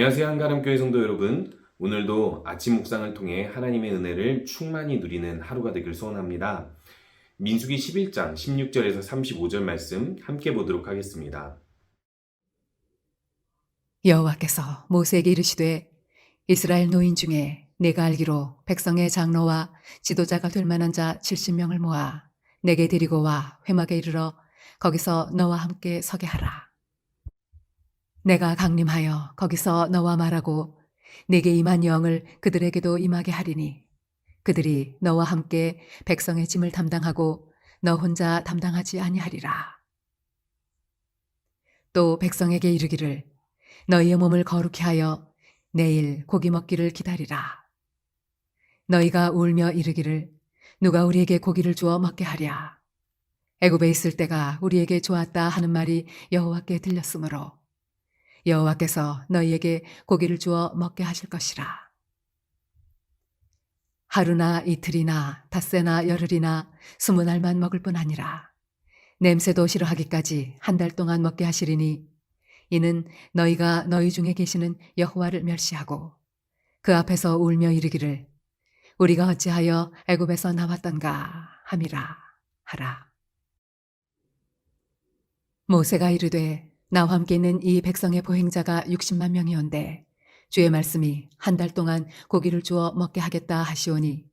안녕하세요. 한가람교회 성도 여러분. 오늘도 아침 묵상을 통해 하나님의 은혜를 충만히 누리는 하루가 되길 소원합니다. 민수기 11장 16절에서 35절 말씀 함께 보도록 하겠습니다. 여호와께서 모세에게 이르시되 이스라엘 노인 중에 내가 알기로 백성의 장로와 지도자가 될 만한 자 70명을 모아 내게 데리고 와 회막에 이르러 거기서 너와 함께 서게 하라. 내가 강림하여 거기서 너와 말하고 내게 임한 영을 그들에게도 임하게 하리니 그들이 너와 함께 백성의 짐을 담당하고 너 혼자 담당하지 아니하리라. 또 백성에게 이르기를 너희의 몸을 거룩히 하여 내일 고기 먹기를 기다리라. 너희가 울며 이르기를 누가 우리에게 고기를 주어 먹게 하랴. 애굽에 있을 때가 우리에게 좋았다 하는 말이 여호와께 들렸으므로 여호와께서 너희에게 고기를 주어 먹게 하실 것이라. 하루나 이틀이나 닷새나 열흘이나 20날만 먹을 뿐 아니라 냄새도 싫어하기까지 한 달 동안 먹게 하시리니 이는 너희가 너희 중에 계시는 여호와를 멸시하고 그 앞에서 울며 이르기를 우리가 어찌하여 애굽에서 나왔던가 함이라 하라. 모세가 이르되 나와 함께 있는 이 백성의 보행자가 60만 명이온데 주의 말씀이 한 달 동안 고기를 주어 먹게 하겠다 하시오니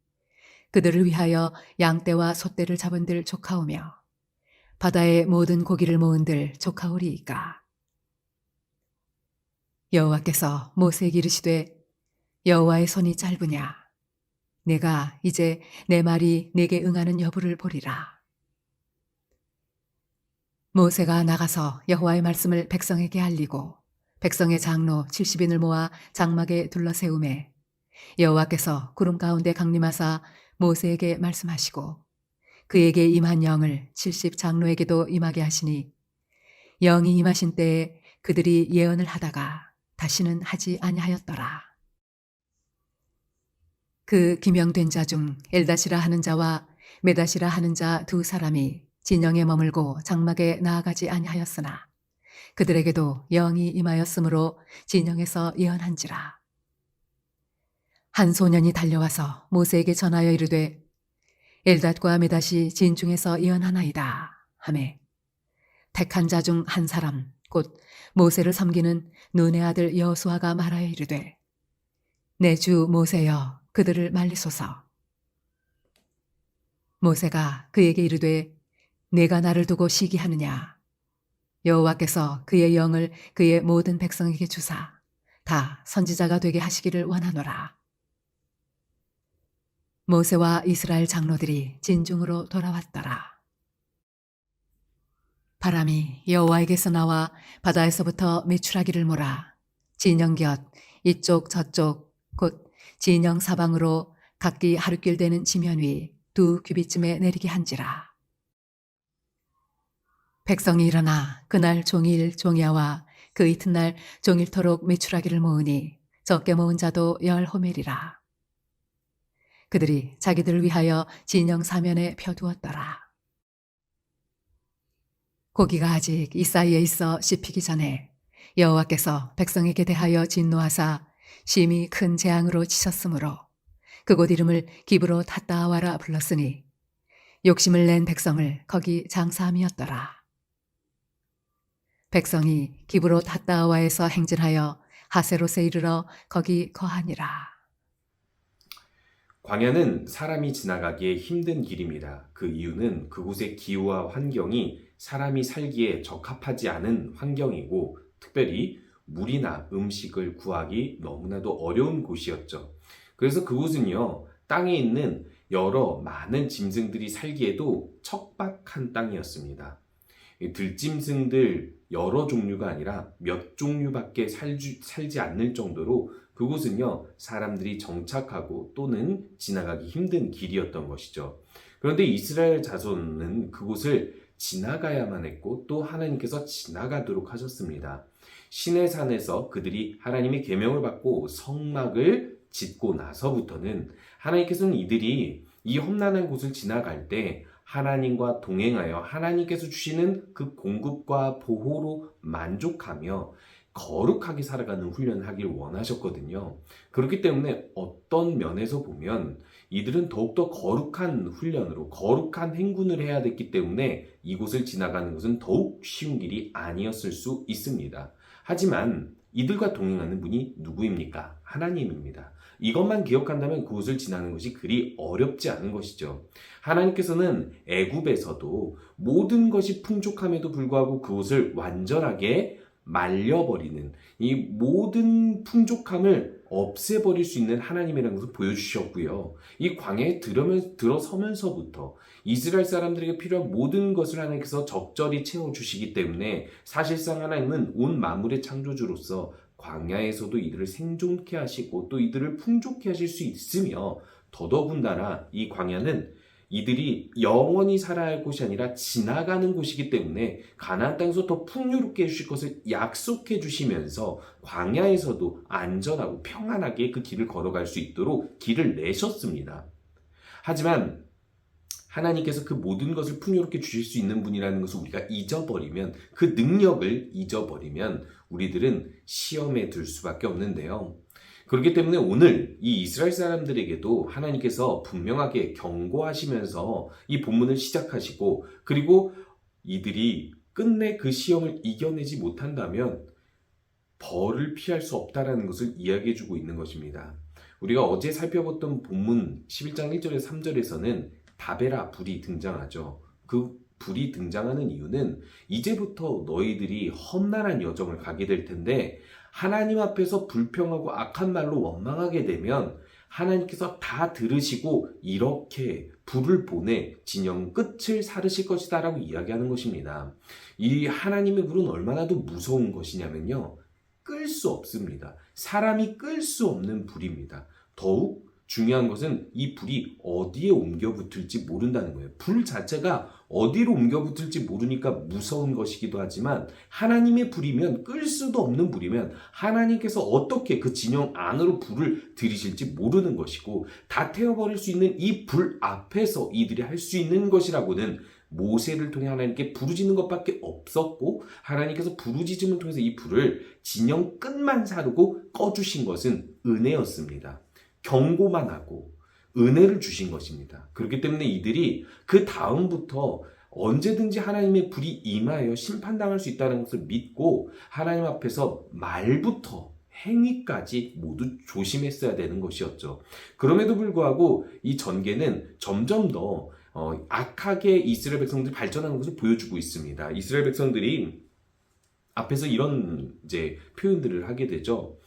그들을 위하여 양떼와 소떼를 잡은들 조카오며 바다의 모든 고기를 모은들 조카오리이까. 여호와께서 모세에게 이르시되 여호와의 손이 짧으냐 내가 이제 내 말이 내게 응하는 여부를 보리라. 모세가 나가서 여호와의 말씀을 백성에게 알리고 백성의 장로 70인을 모아 장막에 둘러세우매 여호와께서 구름 가운데 강림하사 모세에게 말씀하시고 그에게 임한 영을 70 장로에게도 임하게 하시니 영이 임하신 때에 그들이 예언을 하다가 다시는 하지 아니하였더라. 그 기명된 자 중 엘다시라 하는 자와 메다시라 하는 자 두 사람이 진영에 머물고 장막에 나아가지 아니하였으나 그들에게도 영이 임하였으므로 진영에서 예언한지라. 한 소년이 달려와서 모세에게 전하여 이르되 엘닷과 메닷이 진중에서 예언하나이다 하매 택한 자 중 한 사람 곧 모세를 섬기는 눈의 아들 여호수아가 말하여 이르되 내 주 모세여 그들을 말리소서. 모세가 그에게 이르되 내가 나를 두고 시기하느냐 여호와께서 그의 영을 그의 모든 백성에게 주사 다 선지자가 되게 하시기를 원하노라. 모세와 이스라엘 장로들이 진중으로 돌아왔더라. 바람이 여호와에게서 나와 바다에서부터 메추라기를 몰아 진영 곁 이쪽 저쪽 곧 진영 사방으로 각기 하루길 되는 지면 위 2규빗쯤에 내리게 한지라. 백성이 일어나 그날 종일 종야와 그 이튿날 종일토록 메추라기를 모으니 적게 모은 자도 10호멜이라. 그들이 자기들을 위하여 진영 사면에 펴두었더라. 고기가 아직 이 사이에 있어 씹히기 전에 여호와께서 백성에게 대하여 진노하사 심히 큰 재앙으로 치셨으므로 그곳 이름을 기브로 탓다아와라 불렀으니 욕심을 낸 백성을 거기 장사함이었더라. 백성이 기브로 탓다아와에서 행진하여 하세롯에 이르러 거기 거하니라. 광야는 사람이 지나가기에 힘든 길입니다. 그 이유는 그곳의 기후와 환경이 사람이 살기에 적합하지 않은 환경이고 특별히 물이나 음식을 구하기 너무나도 어려운 곳이었죠. 그래서 그곳은요, 땅에 있는 여러 많은 짐승들이 살기에도 척박한 땅이었습니다. 이 들짐승들 여러 종류가 아니라 몇 종류밖에 살지 않는 정도로 그곳은요, 사람들이 정착하고 또는 지나가기 힘든 길이었던 것이죠. 그런데 이스라엘 자손은 그곳을 지나가야만 했고 또 하나님께서 지나가도록 하셨습니다. 시내산에서 그들이 하나님의 계명을 받고 성막을 짓고 나서부터는 하나님께서는 이들이 이 험난한 곳을 지나갈 때 하나님과 동행하여 하나님께서 주시는 그 공급과 보호로 만족하며 거룩하게 살아가는 훈련을 하길 원하셨거든요. 그렇기 때문에 어떤 면에서 보면 이들은 더욱더 거룩한 훈련으로 거룩한 행군을 해야 됐기 때문에 이곳을 지나가는 것은 더욱 쉬운 길이 아니었을 수 있습니다. 하지만 이들과 동행하는 분이 누구입니까? 하나님입니다. 이것만 기억한다면 그곳을 지나는 것이 그리 어렵지 않은 것이죠. 하나님께서는 애굽에서도 모든 것이 풍족함에도 불구하고 그곳을 완전하게 말려버리는, 이 모든 풍족함을 없애버릴 수 있는 하나님이라는 것을 보여주셨고요. 이 광야에 들어서면서부터 이스라엘 사람들에게 필요한 모든 것을 하나님께서 적절히 채워주시기 때문에 사실상 하나님은 온 만물의 창조주로서 광야에서도 이들을 생존케 하시고 또 이들을 풍족케 하실 수 있으며, 더더군다나 이 광야는 이들이 영원히 살아야 할 곳이 아니라 지나가는 곳이기 때문에 가나안 땅에서 더 풍요롭게 해주실 것을 약속해 주시면서 광야에서도 안전하고 평안하게 그 길을 걸어갈 수 있도록 길을 내셨습니다. 하지만 하나님께서 그 모든 것을 풍요롭게 주실 수 있는 분이라는 것을 우리가 잊어버리면, 그 능력을 잊어버리면 우리들은 시험에 들 수밖에 없는데요. 그렇기 때문에 오늘 이 이스라엘 사람들에게도 하나님께서 분명하게 경고하시면서 이 본문을 시작하시고, 그리고 이들이 끝내 그 시험을 이겨내지 못한다면 벌을 피할 수 없다는 것을 이야기해주고 있는 것입니다. 우리가 어제 살펴봤던 본문 11장 1절에서 3절에서는 다베라 불이 등장하죠. 그 불이 등장하는 이유는 이제부터 너희들이 험난한 여정을 가게 될 텐데, 하나님 앞에서 불평하고 악한 말로 원망하게 되면 하나님께서 다 들으시고 이렇게 불을 보내 진영 끝을 사르실 것이다 라고 이야기하는 것입니다. 이 하나님의 불은 얼마나도 무서운 것이냐면요, 끌 수 없습니다. 사람이 끌 수 없는 불입니다. 더욱 중요한 것은 이 불이 어디에 옮겨 붙을지 모른다는 거예요. 불 자체가 어디로 옮겨 붙을지 모르니까 무서운 것이기도 하지만, 하나님의 불이면, 끌 수도 없는 불이면 하나님께서 어떻게 그 진영 안으로 불을 들이실지 모르는 것이고, 다 태워버릴 수 있는 이 불 앞에서 이들이 할 수 있는 것이라고는 모세를 통해 하나님께 부르짖는 것밖에 없었고, 하나님께서 부르짖음을 통해서 이 불을 진영 끝만 사르고 꺼주신 것은 은혜였습니다. 경고만 하고 은혜를 주신 것입니다. 그렇기 때문에 이들이 그 다음부터 언제든지 하나님의 불이 임하여 심판당할 수 있다는 것을 믿고 하나님 앞에서 말부터 행위까지 모두 조심했어야 되는 것이었죠. 그럼에도 불구하고 이 전개는 점점 더 악하게 이스라엘 백성들이 발전하는 것을 보여주고 있습니다. 이스라엘 백성들이 앞에서 이런 이제 표현들을 하게 되죠.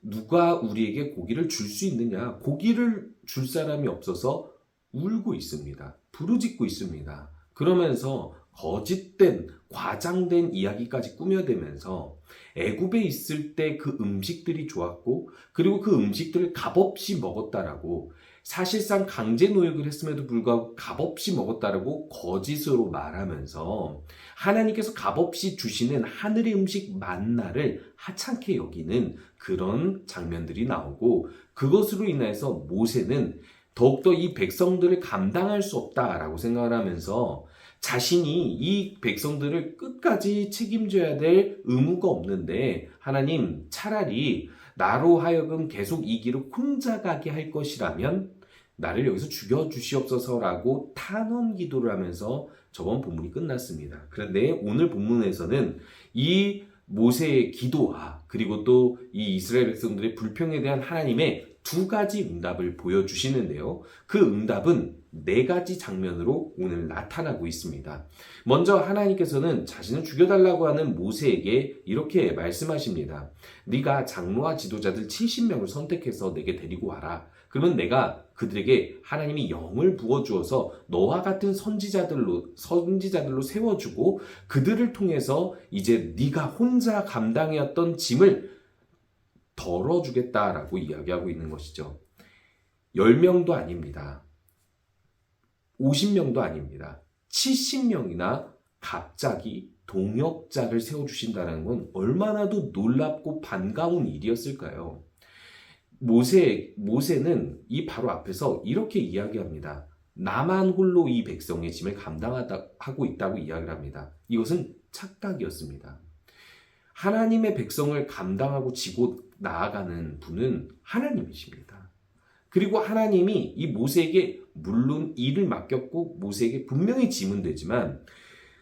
누가 우리에게 고기를 줄 수 있느냐? 고기를 줄 사람이 없어서 울고 있습니다. 부르짖고 있습니다. 그러면서 거짓된, 과장된 이야기까지 꾸며대면서 애굽에 있을 때 그 음식들이 좋았고, 그리고 그 음식들을 값없이 먹었다라고, 사실상 강제 노역을 했음에도 불구하고 값없이 먹었다라고 거짓으로 말하면서 하나님께서 값없이 주시는 하늘의 음식 만나를 하찮게 여기는 그런 장면들이 나오고, 그것으로 인해서 모세는 더욱더 이 백성들을 감당할 수 없다라고 생각을 하면서 자신이 이 백성들을 끝까지 책임져야 될 의무가 없는데, 하나님 차라리 나로 하여금 계속 이 길을 혼자 가게 할 것이라면 나를 여기서 죽여주시옵소서라고 탄원 기도를 하면서 저번 본문이 끝났습니다. 그런데 오늘 본문에서는 이 모세의 기도와 그리고 또 이 이스라엘 백성들의 불평에 대한 하나님의 두 가지 응답을 보여주시는데요. 그 응답은 네 가지 장면으로 오늘 나타나고 있습니다. 먼저 하나님께서는 자신을 죽여달라고 하는 모세에게 이렇게 말씀하십니다. 네가 장로와 지도자들 70명을 선택해서 내게 데리고 와라. 그러면 내가 그들에게 하나님이 영을 부어주어서 너와 같은 선지자들로 세워주고, 그들을 통해서 이제 네가 혼자 감당해왔던 짐을 덜어주겠다라고 이야기하고 있는 것이죠. 10명도 아닙니다. 50명도 아닙니다. 70명이나 갑자기 동역자를 세워주신다는 건 얼마나도 놀랍고 반가운 일이었을까요? 모세는 이 바로 앞에서 이렇게 이야기합니다. 나만 홀로 이 백성의 짐을 감당하고 있다고 이야기를 합니다. 이것은 착각이었습니다. 하나님의 백성을 감당하고 지고 나아가는 분은 하나님이십니다. 그리고 하나님이 이 모세에게 물론 일을 맡겼고 모세에게 분명히 짐은 되지만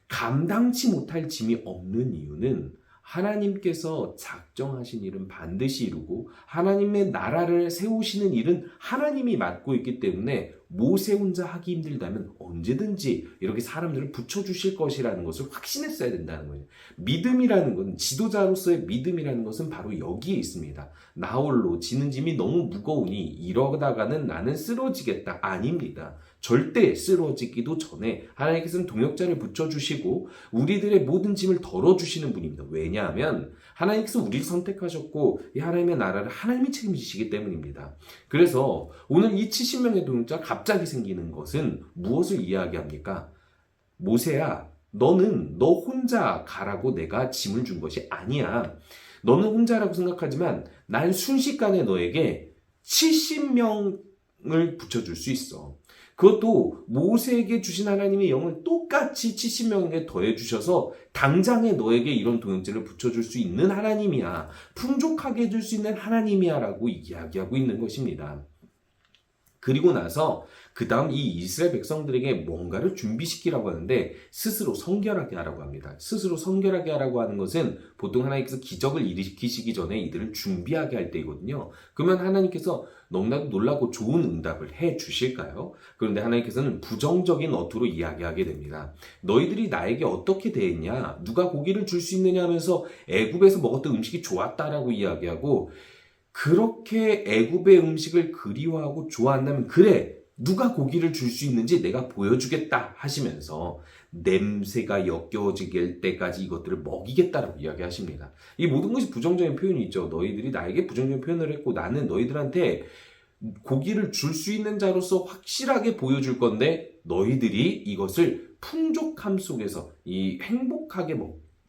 감당치 못할 짐이 없는 이유는 하나님께서 작정하신 일은 반드시 이루고 하나님의 나라를 세우시는 일은 하나님이 맡고 있기 때문에 모세 혼자 하기 힘들다면 언제든지 이렇게 사람들을 붙여주실 것이라는 것을 확신했어야 된다는 거예요. 믿음이라는 건, 지도자로서의 믿음이라는 것은 바로 여기에 있습니다. 나 홀로 지는 짐이 너무 무거우니 이러다가는 나는 쓰러지겠다. 아닙니다. 절대 쓰러지기도 전에 하나님께서는 동역자를 붙여주시고 우리들의 모든 짐을 덜어주시는 분입니다. 왜냐하면 하나님께서 우리를 선택하셨고 이 하나님의 나라를 하나님이 책임지시기 때문입니다. 그래서 오늘 이 70명의 동역자가 갑자기 생기는 것은 무엇을 이야기합니까? 모세야, 너는 너 혼자 가라고 내가 짐을 준 것이 아니야. 너는 혼자라고 생각하지만 난 순식간에 너에게 70명을 붙여줄 수 있어. 그것도 모세에게 주신 하나님의 영을 똑같이 70명에게 더해주셔서 당장에 너에게 이런 동역자를 붙여줄 수 있는 하나님이야. 풍족하게 해줄 수 있는 하나님이야 라고 이야기하고 있는 것입니다. 그리고 나서 그 다음 이 이스라엘 백성들에게 뭔가를 준비시키라고 하는데 스스로 성결하게 하라고 합니다. 스스로 성결하게 하라고 하는 것은 보통 하나님께서 기적을 일으키시기 전에 이들을 준비하게 할 때이거든요. 그러면 하나님께서 너무나도 놀라고 좋은 응답을 해 주실까요? 그런데 하나님께서는 부정적인 어투로 이야기하게 됩니다. 너희들이 나에게 어떻게 대했냐? 누가 고기를 줄 수 있느냐 하면서 애굽에서 먹었던 음식이 좋았다라고 이야기하고 그렇게 애굽의 음식을 그리워하고 좋아한다면 그래 누가 고기를 줄 수 있는지 내가 보여주겠다 하시면서 냄새가 역겨워질 때까지 이것들을 먹이겠다라고 이야기하십니다. 이 모든 것이 부정적인 표현이 있죠. 너희들이 나에게 부정적인 표현을 했고 나는 너희들한테 고기를 줄 수 있는 자로서 확실하게 보여줄 건데 너희들이 이것을 풍족함 속에서 이 행복하게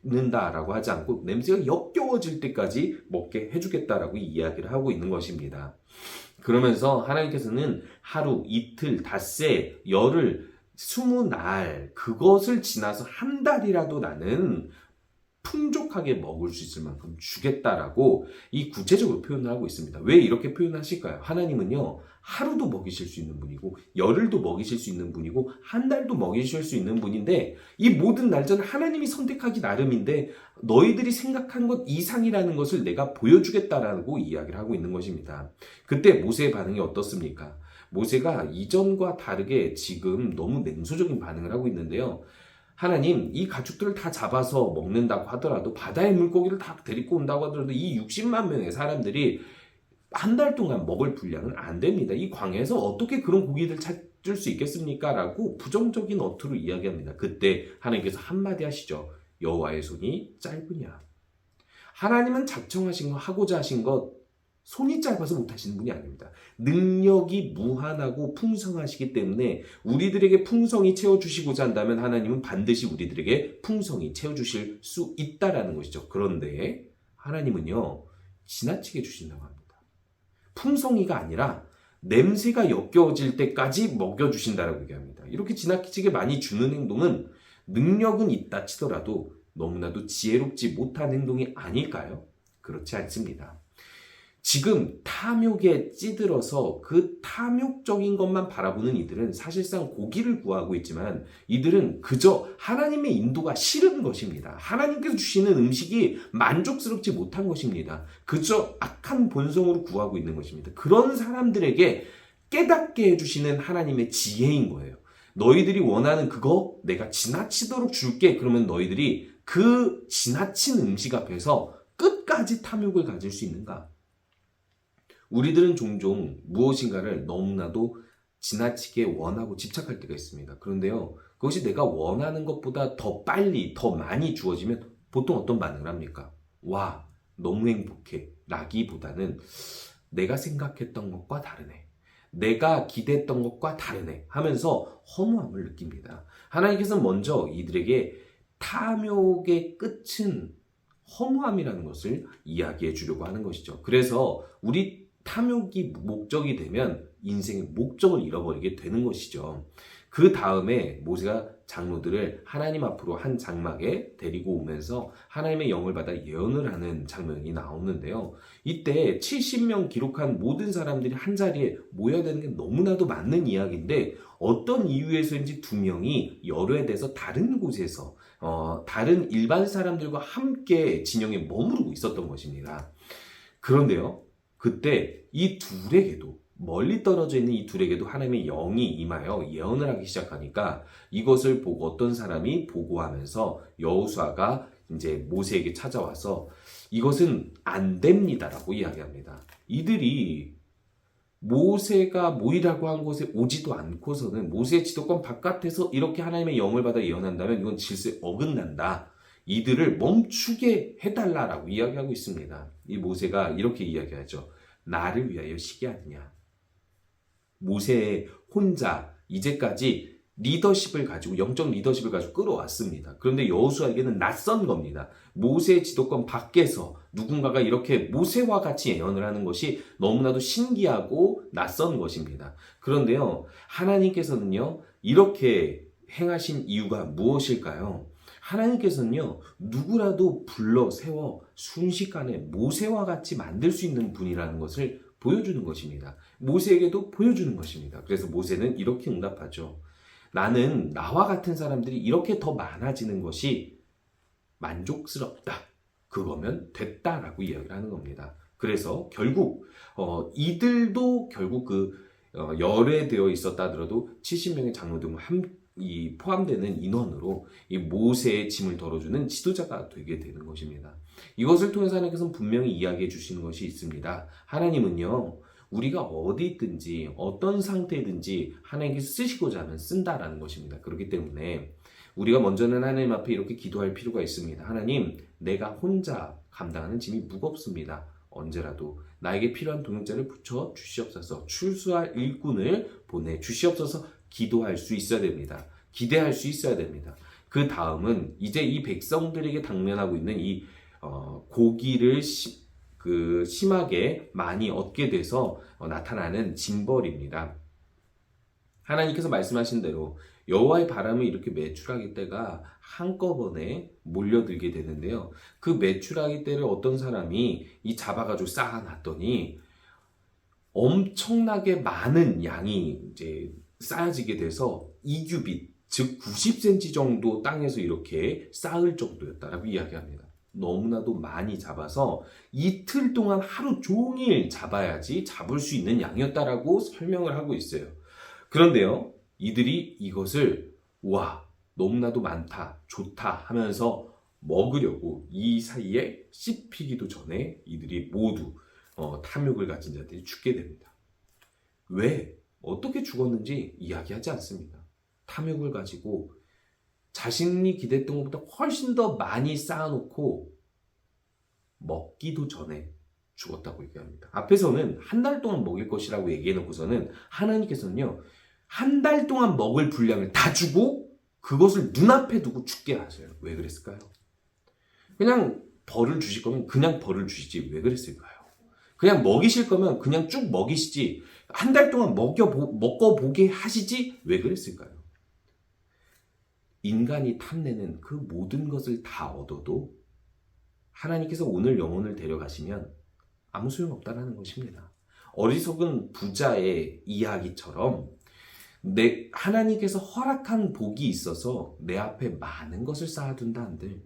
먹는다라고 하지 않고 냄새가 역겨워질 때까지 먹게 해주겠다라고 이야기를 하고 있는 것입니다. 그러면서 하나님께서는 하루, 이틀, 닷새, 열흘, 20날 그것을 지나서 한 달이라도 나는 풍족하게 먹을 수 있을 만큼 주겠다라고 이 구체적으로 표현을 하고 있습니다. 왜 이렇게 표현하실까요? 하나님은요 하루도 먹이실 수 있는 분이고 열흘도 먹이실 수 있는 분이고 한 달도 먹이실 수 있는 분인데 이 모든 날짜는 하나님이 선택하기 나름인데 너희들이 생각한 것 이상이라는 것을 내가 보여주겠다라고 이야기를 하고 있는 것입니다. 그때 모세의 반응이 어떻습니까? 모세가 이전과 다르게 지금 너무 냉소적인 반응을 하고 있는데요. 하나님, 이 가축들을 다 잡아서 먹는다고 하더라도 바다의 물고기를 다 데리고 온다고 하더라도 이 60만 명의 사람들이 한 달 동안 먹을 분량은 안 됩니다. 이 광야에서 어떻게 그런 고기들 찾을 수 있겠습니까? 라고 부정적인 어투로 이야기합니다. 그때 하나님께서 한마디 하시죠. 여호와의 손이 짧으냐. 하나님은 작정하신 것, 하고자 하신 것 손이 짧아서 못하시는 분이 아닙니다. 능력이 무한하고 풍성하시기 때문에 우리들에게 풍성이 채워주시고자 한다면 하나님은 반드시 우리들에게 풍성이 채워주실 수 있다라는 것이죠. 그런데 하나님은요 지나치게 주신다고 합니다. 풍성이가 아니라 냄새가 역겨워질 때까지 먹여주신다라고 얘기합니다. 이렇게 지나치게 많이 주는 행동은 능력은 있다 치더라도 너무나도 지혜롭지 못한 행동이 아닐까요? 그렇지 않습니다. 지금 탐욕에 찌들어서 그 탐욕적인 것만 바라보는 이들은 사실상 고기를 구하고 있지만 이들은 그저 하나님의 인도가 싫은 것입니다. 하나님께서 주시는 음식이 만족스럽지 못한 것입니다. 그저 악한 본성으로 구하고 있는 것입니다. 그런 사람들에게 깨닫게 해주시는 하나님의 지혜인 거예요. 너희들이 원하는 그거 내가 지나치도록 줄게. 그러면 너희들이 그 지나친 음식 앞에서 끝까지 탐욕을 가질 수 있는가? 우리들은 종종 무엇인가를 너무나도 지나치게 원하고 집착할 때가 있습니다. 그런데요, 그것이 내가 원하는 것보다 더 빨리, 더 많이 주어지면 보통 어떤 반응을 합니까? 와, 너무 행복해. 라기보다는 내가 생각했던 것과 다르네. 내가 기대했던 것과 다르네. 하면서 허무함을 느낍니다. 하나님께서는 먼저 이들에게 탐욕의 끝은 허무함이라는 것을 이야기해 주려고 하는 것이죠. 그래서 우리 탐욕이 목적이 되면 인생의 목적을 잃어버리게 되는 것이죠. 그 다음에 모세가 장로들을 하나님 앞으로 한 장막에 데리고 오면서 하나님의 영을 받아 예언을 하는 장면이 나오는데요. 이때 70명 기록한 모든 사람들이 한 자리에 모여야 되는 게 너무나도 맞는 이야기인데 어떤 이유에서인지 두 명이 열외돼서 다른 곳에서 다른 일반 사람들과 함께 진영에 머무르고 있었던 것입니다. 그런데요, 그때 이 둘에게도 멀리 떨어져 있는 이 둘에게도 하나님의 영이 임하여 예언을 하기 시작하니까 이것을 보고 어떤 사람이 보고하면서 여호수아가 이제 모세에게 찾아와서 이것은 안 됩니다라고 이야기합니다. 이들이 모세가 모이라고 한 곳에 오지도 않고서는 모세의 지도권 바깥에서 이렇게 하나님의 영을 받아 예언한다면 이건 질서에 어긋난다. 이들을 멈추게 해달라라고 이야기하고 있습니다. 이 모세가 이렇게 이야기하죠. 나를 위하여 시기하느냐. 모세 혼자 이제까지 리더십을 가지고 영적 리더십을 가지고 끌어왔습니다. 그런데 여호수아에게는 낯선 겁니다. 모세의 지도권 밖에서 누군가가 이렇게 모세와 같이 예언을 하는 것이 너무나도 신기하고 낯선 것입니다. 그런데요, 하나님께서는요, 이렇게 행하신 이유가 무엇일까요? 하나님께서는요, 누구라도 불러 세워 순식간에 모세와 같이 만들 수 있는 분이라는 것을 보여주는 것입니다. 모세에게도 보여주는 것입니다. 그래서 모세는 이렇게 응답하죠. 나는 나와 같은 사람들이 이렇게 더 많아지는 것이 만족스럽다. 그거면 됐다라고 이야기를 하는 겁니다. 그래서 결국 이들도 결국 열애되어 있었다 하더라도 70명의 장로들 포함되는 인원으로 이 모세의 짐을 덜어주는 지도자가 되게 되는 것입니다. 이것을 통해서 하나님께서는 분명히 이야기해 주시는 것이 있습니다. 하나님은요, 우리가 어디 있든지 어떤 상태든지 하나님께서 쓰시고자 하면 쓴다라는 것입니다. 그렇기 때문에 우리가 먼저는 하나님 앞에 이렇게 기도할 필요가 있습니다. 하나님, 내가 혼자 감당하는 짐이 무겁습니다. 언제라도 나에게 필요한 동역자를 붙여 주시옵소서. 출수할 일꾼을 보내 주시옵소서. 기도할 수 있어야 됩니다. 기대할 수 있어야 됩니다. 그 다음은 이제 이 백성들에게 당면하고 있는 이 고기를 심하게 많이 얻게 돼서 나타나는 징벌입니다. 하나님께서 말씀하신 대로 여호와의 바람을 이렇게 메추라기 때가 한꺼번에 몰려들게 되는데요. 그 메추라기 때를 어떤 사람이 잡아가지고 쌓아놨더니 엄청나게 많은 양이 이제 쌓여지게 돼서 2규빗, 즉 90cm 정도 땅에서 이렇게 쌓을 정도였다라고 이야기합니다. 너무나도 많이 잡아서 이틀 동안 하루 종일 잡아야지 잡을 수 있는 양이었다라고 설명을 하고 있어요. 그런데요, 이들이 이것을 와, 너무나도 많다, 좋다 하면서 먹으려고 이 사이에 씹히기도 전에 이들이 모두 탐욕을 가진 자들이 죽게 됩니다. 왜? 어떻게 죽었는지 이야기하지 않습니다. 탐욕을 가지고 자신이 기대했던 것보다 훨씬 더 많이 쌓아놓고 먹기도 전에 죽었다고 얘기합니다. 앞에서는 한 달 동안 먹일 것이라고 얘기해놓고서는 하나님께서는요, 한 달 동안 먹을 분량을 다 주고 그것을 눈앞에 두고 죽게 하세요. 왜 그랬을까요? 그냥 벌을 주실 거면 그냥 벌을 주시지 왜 그랬을까요? 그냥 먹이실 거면 그냥 쭉 먹이시지 한 달 동안 먹어보게 하시지 왜 그랬을까요? 인간이 탐내는 그 모든 것을 다 얻어도 하나님께서 오늘 영혼을 데려가시면 아무 소용없다는 것입니다. 어리석은 부자의 이야기처럼 하나님께서 허락한 복이 있어서 내 앞에 많은 것을 쌓아둔다 한들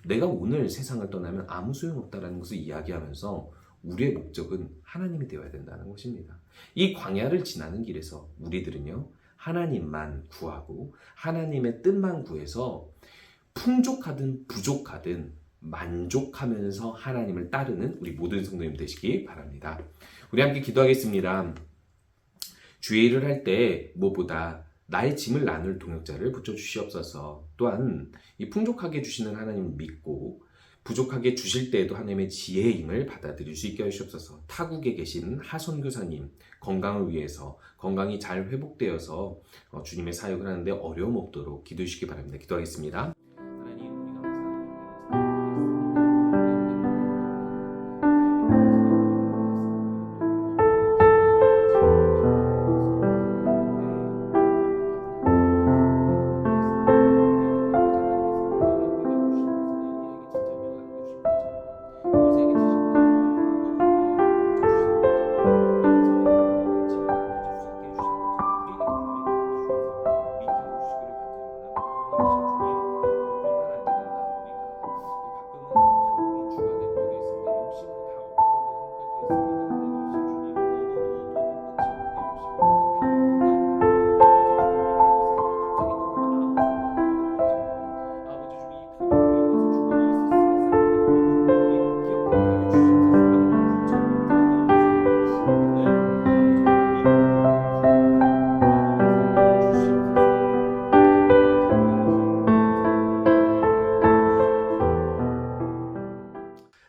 내가 오늘 세상을 떠나면 아무 소용없다는 것을 이야기하면서 우리의 목적은 하나님이 되어야 된다는 것입니다. 이 광야를 지나는 길에서 우리들은요, 하나님만 구하고 하나님의 뜻만 구해서 풍족하든 부족하든 만족하면서 하나님을 따르는 우리 모든 성도님 되시기 바랍니다. 우리 함께 기도하겠습니다. 주의 일을 할 때 무엇보다 나의 짐을 나눌 동역자를 붙여주시옵소서. 또한 이 풍족하게 주시는 하나님을 믿고 부족하게 주실 때에도 하나님의 지혜의 힘을 받아들일 수 있게 하시옵소서. 타국에 계신 하선교사님 건강을 위해서 건강이 잘 회복되어서 주님의 사역을 하는데 어려움 없도록 기도해 주시기 바랍니다. 기도하겠습니다.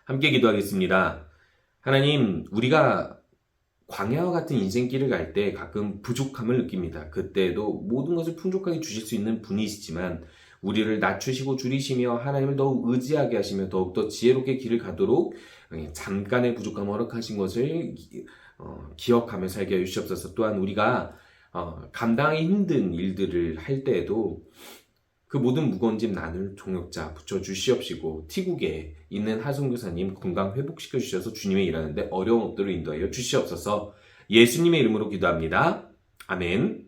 함께 기도하겠습니다. 하나님, 우리가 광야와 같은 인생길을 갈 때 가끔 부족함을 느낍니다. 그때도 모든 것을 풍족하게 주실 수 있는 분이시지만 우리를 낮추시고 줄이시며 하나님을 더욱 의지하게 하시며 더욱더 지혜롭게 길을 가도록 잠깐의 부족함을 허락하신 것을 기억하며 살게 해주시옵소서. 또한 우리가 감당하기 힘든 일들을 할 때에도 그 모든 무거운 짐 나눌 동역자 붙여주시옵시고 티국에 있는 하성교사님 건강 회복시켜 주셔서 주님의 일하는데 어려운 업들을 인도하여 주시옵소서. 예수님의 이름으로 기도합니다. 아멘.